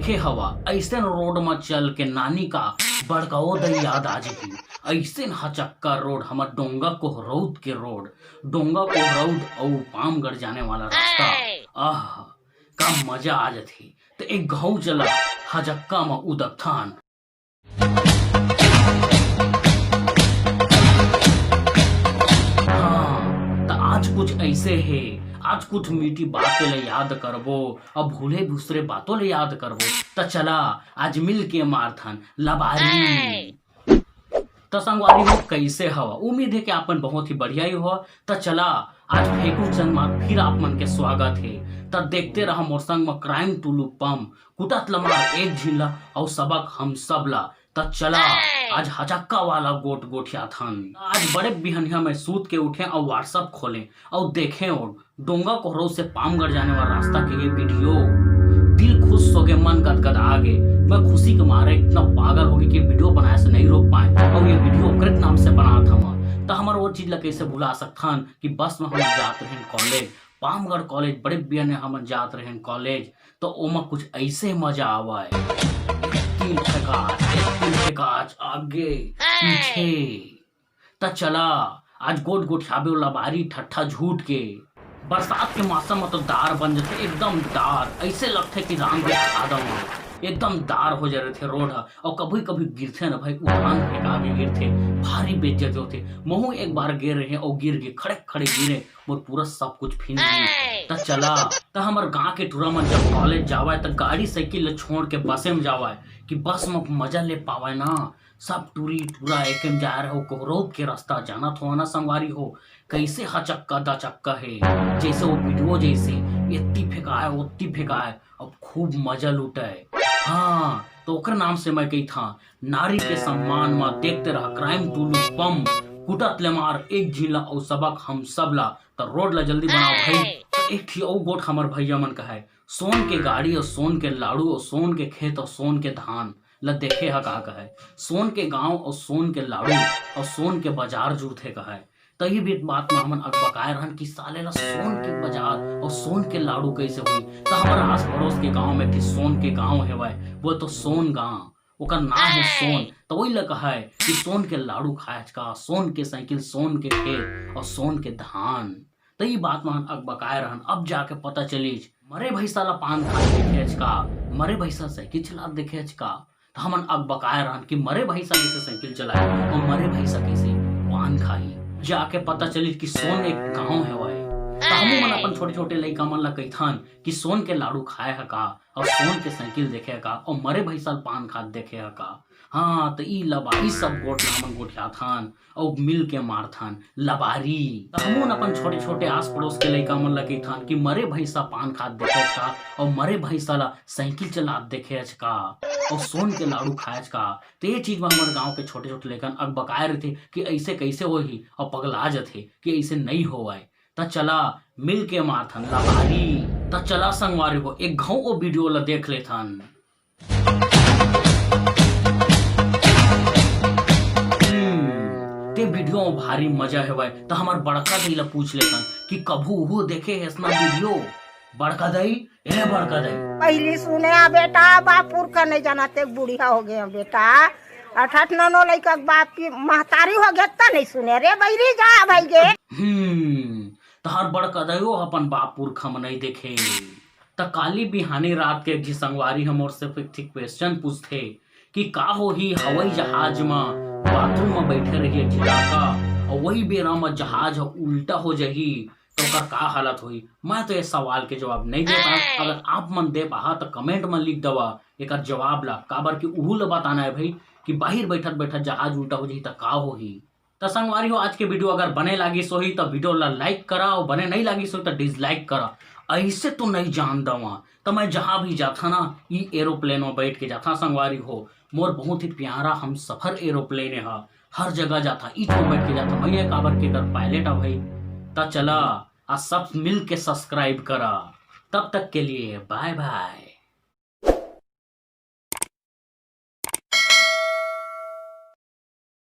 देखे हवा ऐसे रोड में चल के नानी का बड़काओ दई याद आ जाही। ऐसे हचक्का रोड हमर डोंगा कोहरौद के रोड, डोंगा कोहरौद और पामगढ़ जाने वाला रास्ता। आह का मजा आ जाती। तो एक गाँव चला हजक्का में उदकथान। हाँ तो आज कुछ ऐसे है, आज कुछ मीठी बातें ले याद करबो और भूले दूसरे बातों ले याद करबो। तो चला आज मिल के मारथन लबारी। तो संगवारी हो कैसे हवा, उम्मीद है कि आपन बहुत ही बढ़िया ही हो। तो चला आज फेकू चंद मार फिर आप मन के स्वागत है। तब देखते रहा मोर संग में क्राइम टुलू पम कुटत लमार एक झीला और सबक हम सब ला। तब चला आज हजक्का वाला गोट गोठिया थन। आज बड़े बिहनिया में सूत के उठे और व्हाट्सएप खोले और देखे और डोंगा कोहरौद से पामगढ़ जाने वाला रास्ता के ये वीडियो। दिल खुश हो गए, मन गदगद आ गए। मैं खुशी के मारे इतना पागल हो गई कि वीडियो बनाए से नहीं रोक पाए और ये वीडियो कृत नाम से बना था। तो हमार वो चीज ला कैसे भुला सकथन कि बस में हम जात रहे कॉलेज, पामगढ़ कॉलेज बड़े बिहने हम जात रहे कॉलेज। तो ओमा कुछ ऐसे मजा आवा है, फेकाच आगे पीछे। त चला आज गोट गोठियाबे वाला बारी ठट्ठा झूठ के। बरसात के मौसम में तो दार बन जाते एकदम दार, ऐसे लगते कि राम के आदम एकदम दार हो जा रहे थे रोड। और कभी कभी गिरते ना भाई, उठान फेंक आगे गिरते, भारी बेइज्जत होते। महू एक बार गिर रहे और गिर गए, खड़े खड़े गिरे और पूरा सब कुछ फिन गई। तो चला तो हमारे गांव के टूरा में जब कॉलेज जावा है तो गाड़ी साइकिल छोड़ के बसे में जावा है कि बस में मजा ले पावा ना। सब टूरी टूरा एक जा रहे हो कोहरौद के रास्ता जाना थो ना संगवारी हो। कैसे हचक्का दा चक्का है, जैसे वो वीडियो जैसे इतनी फेंकाए उतनी फेंकाए अब खूब मजा लूटा है। हाँ तो ओकर नाम से मैं कही था नारी के सम्मान में देखते रहा क्राइम टुलू पम कुटत ले मार एक झीला और सबक हम सब ला। तो रोड ला जल्दी बनाओ भाई। तो एक थी और गोट हमर भैया मन का है, सोन के गाड़ी और सोन के लाड़ू और सोन के खेत और सोन के धान ल देखे है का है। सोन के गांव और सोन के लाड़ू और सोन के बाजार जूथे का है। तो ये भी बात में हमन अकबकाए रहन कि साले ला सोन के बाजार और सोन के लाड़ू कैसे हुई। तो हमारे आस पड़ोस के गांव में थी सोन के गांव है वो तो सोन गांव, ओकर नाम है सोन। तो वही लगा है कि सोन के लाड़ू खाए का, सोन के साइकिल, सोन के खेत और सोन के धान। तो ये बात में अकबकाए रहन। अब जाके पता चली मरे भैसा ला पान खा देखे का, मरे भैसा साइकिल चला देखे का। तो हमन अकबकाए रहन कि मरे भैसा कैसे साइकिल चलाए और मरे भैसा कैसे पान खाई। जाके पता चली कि सोन एक गांव है वह। तो हम मन अपन छोटे छोटे लइका मन ला कहिथन कि सोन के लाड़ू खाए है का और सोन के साइकिल देखे का और मरे भैसा पान खात देखे है का। हाँ तो ई लबारी सब गोट हमन गोठिया थान और मिल के मारथन लबारी। तो हमन अपन छोटे छोटे आस पड़ोस के लइका मन ला कहिथन कि मरे भैसा पान खात देखे का और मरे भैसा ला साइकिल चलात देखे का और सोन के लाड़ू खाए का। तो ये चीज में हमारे गांव के छोटे छोटे लइकन अकबकाए रहे कि ऐसे कैसे होही और पगला जाते कि ऐसे नहीं होवाए। तो चला मिल के मारथन लबारी। तो चला संगवारी हो एक गाँव वो वीडियो ला देख लेथन। ते वीडियो में भारी मजा है भाई। तो हमार बड़का दई ला पूछ लेथन कि कभू वो देखे है इसना वीडियो। बड़का दई ए बड़का दई पहले सुने बेटा बापुर का नहीं जानते, बुढ़िया हो गए बेटा। 8-9 लड़का बाप की महतारी हो गया तो नहीं सुने रे बैरी जा भाई गे। तहार बड़का दयो अपन बापुर खम नहीं देखे। त काली बिहानी रात के जी संगवारी हम और से क्वेश्चन पूछते कि का हो ही हवाई जहाज में बाथरूम में बैठे रहिए झिलाका और वही बेरा में जहाज उल्टा हो जाही तो ओकर का हालत हुई। मैं तो ये सवाल के जवाब नहीं दे पा। अगर आप मन दे पा तो कमेंट में लिख दवा एक जवाब ला। काबर की उहू ला बताना है भाई कि बाहर बैठत बैठत जहाज उल्टा हो जाही तो का होही। तो संगवारी हो आज के वीडियो अगर बने लागी सोही तो वीडियो ला लाइक करा और बने नहीं लागी सोही तो डिसलाइक करा। ऐसे तो नहीं जान दवा। तो मैं जहां भी जाता ना ये एरोप्लेन में बैठ के जाता संगवारी हो। मोर बहुत ही प्यारा हम सफर एरोप्लेन है, हर जगह जाता ईट में बैठ के जाता। मैं काबर के कर पायलट है भाई। तो चला आज सब मिल के सब्सक्राइब करा। तब तक के लिए बाय बाय।